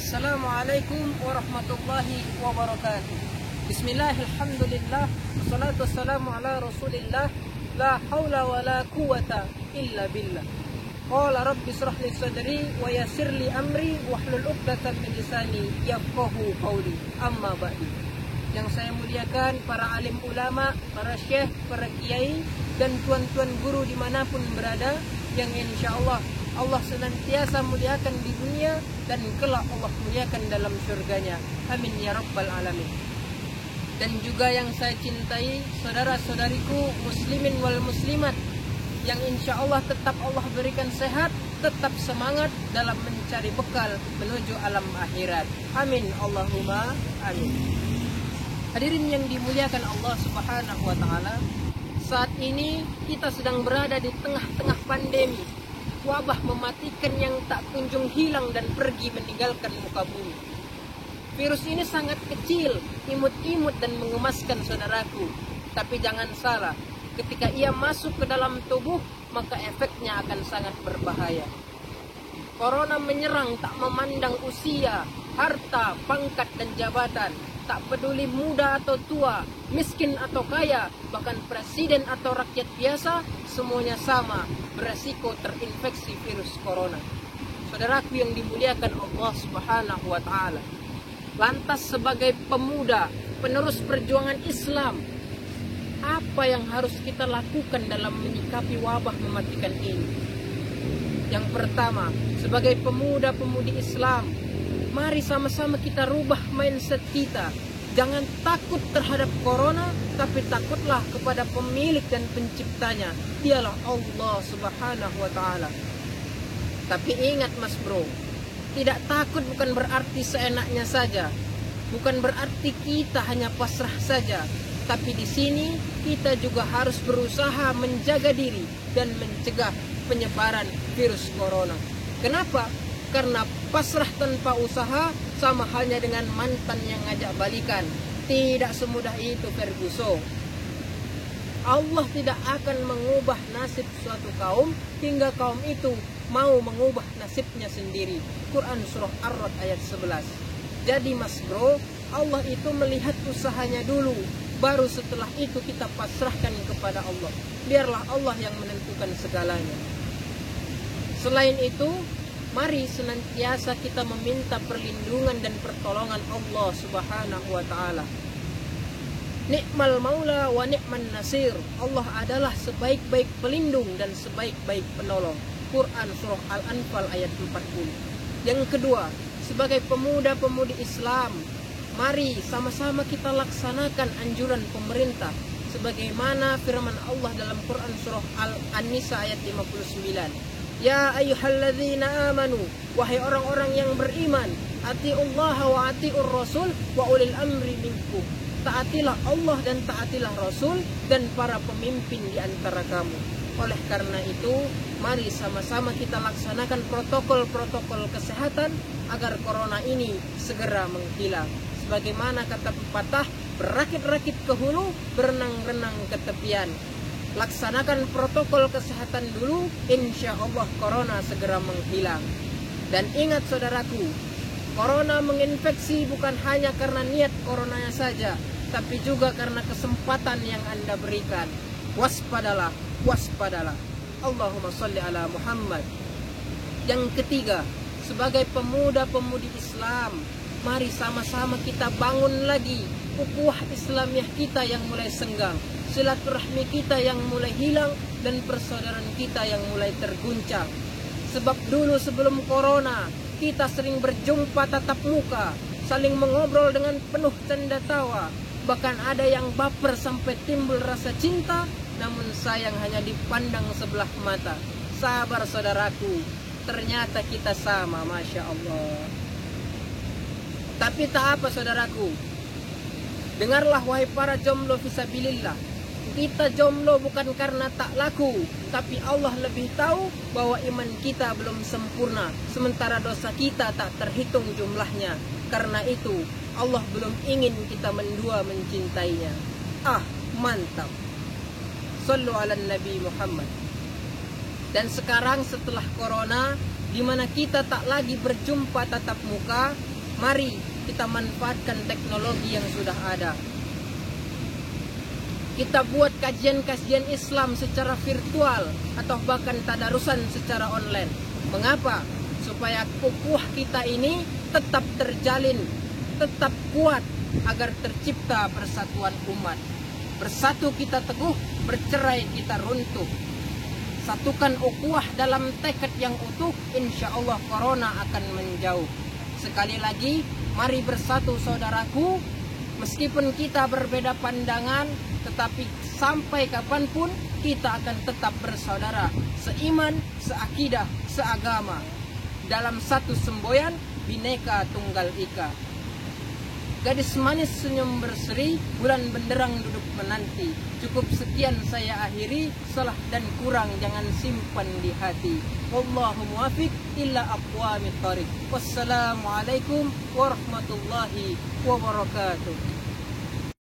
Assalamualaikum warahmatullahi wabarakatuh. Bismillahirrahmanirrahim. Wassalatu wassalamu ala rasulillah. La hawla wa la quwata illa billah. Qala rabbi shrah li sadri wa yassir li amri wahlul 'uqdatam min lisani yafqahu qawli. Amma ba'du. Yang saya muliakan para alim ulama, para syekh, para kiai, dan tuan-tuan guru dimanapun berada, yang insyaallah Allah senantiasa muliakan di dunia dan kelak Allah muliakan dalam surganya. Amin ya rabbal alamin. Dan juga yang saya cintai saudara-saudariku muslimin wal muslimat, yang insya Allah tetap Allah berikan sehat, tetap semangat dalam mencari bekal menuju alam akhirat. Amin Allahumma amin. Hadirin yang dimuliakan Allah subhanahu wa ta'ala, saat ini kita sedang berada di tengah-tengah pandemi, wabah mematikan yang tak kunjung hilang dan pergi meninggalkan muka bumi. Virus ini sangat kecil, imut-imut dan mengemaskan saudaraku. Tapi jangan salah, ketika ia masuk ke dalam tubuh, maka efeknya akan sangat berbahaya. Corona menyerang tak memandang usia, harta, pangkat dan jabatan. Tak peduli muda atau tua, miskin atau kaya, bahkan presiden atau rakyat biasa, semuanya sama beresiko terinfeksi virus corona. Saudaraku yang dimuliakan Allah subhanahu wa ta'ala, lantas sebagai pemuda, penerus perjuangan Islam, apa yang harus kita lakukan dalam menyikapi wabah mematikan ini? Yang pertama, sebagai pemuda-pemudi Islam, mari sama-sama kita rubah mindset kita. Jangan takut terhadap corona, tapi takutlah kepada pemilik dan penciptanya. Dialah Allah subhanahu wa ta'ala. Tapi ingat mas bro, tidak takut bukan berarti seenaknya saja. Bukan berarti kita hanya pasrah saja. Tapi di sini kita juga harus berusaha menjaga diri dan mencegah penyebaran virus corona. Kenapa? Karena pasrah tanpa usaha sama halnya dengan mantan yang ngajak balikan. Tidak semudah itu Ferguson. Allah tidak akan mengubah nasib suatu kaum hingga kaum itu mau mengubah nasibnya sendiri. Quran surah Ar-Ra'd ayat 11. Jadi mas bro, Allah itu melihat usahanya dulu, baru setelah itu kita pasrahkan kepada Allah. Biarlah Allah yang menentukan segalanya. Selain itu, mari senantiasa kita meminta perlindungan dan pertolongan Allah subhanahu wa ta'ala. Ni'mal maula wa ni'man nasir. Allah adalah sebaik-baik pelindung dan sebaik-baik penolong. Quran surah Al-Anfal ayat 40. Yang kedua, sebagai pemuda-pemudi Islam, mari sama-sama kita laksanakan anjuran pemerintah sebagaimana firman Allah dalam Quran surah An-Nisa ayat 59. Ya ayyuhalladzina amanu, wahai orang-orang yang beriman, atiullaha wa atiur rasul wa ulil amri minkum. Taatilah Allah dan taatilah Rasul dan para pemimpin di antara kamu. Oleh karena itu, mari sama-sama kita laksanakan protokol-protokol kesehatan agar corona ini segera menghilang. Sebagaimana kata pepatah, berakit-rakit ke hulu, berenang-renang ke tepian. Laksanakan protokol kesehatan dulu, insya Allah corona segera menghilang. Dan ingat saudaraku, corona menginfeksi bukan hanya karena niat coronanya saja, tapi juga karena kesempatan yang Anda berikan. Waspadalah, waspadalah. Allahumma sholli ala Muhammad. Yang ketiga, sebagai pemuda-pemudi Islam, mari sama-sama kita bangun lagi ukhuwah Islamiyah kita yang mulai senggang, silaturahmi kita yang mulai hilang, dan persaudaraan kita yang mulai terguncang. Sebab dulu sebelum corona, kita sering berjumpa tatap muka, saling mengobrol dengan penuh canda tawa. Bahkan ada yang baper sampai timbul rasa cinta, namun sayang hanya dipandang sebelah mata. Sabar saudaraku, ternyata kita sama, Masya Allah. Tapi tak apa saudaraku, dengarlah wahai para jomblo fisabilillah. Kita jomblo bukan karena tak laku, tapi Allah lebih tahu bahwa iman kita belum sempurna, sementara dosa kita tak terhitung jumlahnya. Karena itu Allah belum ingin kita mendua mencintainya. Ah, mantap. Sallu ala Nabi Muhammad. Dan sekarang setelah corona, di mana kita tak lagi berjumpa tatap muka, Mari kita manfaatkan teknologi yang sudah ada. Kita buat kajian-kajian Islam secara virtual atau bahkan tadarusan secara online. Mengapa? Supaya ukhuwah kita ini tetap terjalin, tetap kuat, agar tercipta persatuan umat. Bersatu kita teguh, bercerai kita runtuh. Satukan ukhuwah dalam tekad yang utuh, insya Allah corona akan menjauh. Sekali lagi, mari bersatu saudaraku. Meskipun kita berbeda pandangan, tetapi sampai kapanpun kita akan tetap bersaudara, seiman, seakidah, seagama, dalam satu semboyan Bhinneka Tunggal Ika. Gadis manis senyum berseri, bulan benderang duduk menanti. Cukup sekian saya akhiri, salah dan kurang jangan simpan di hati. Wallahu muwafiq illa aqwamit thariq. Wassalamualaikum warahmatullahi wabarakatuh.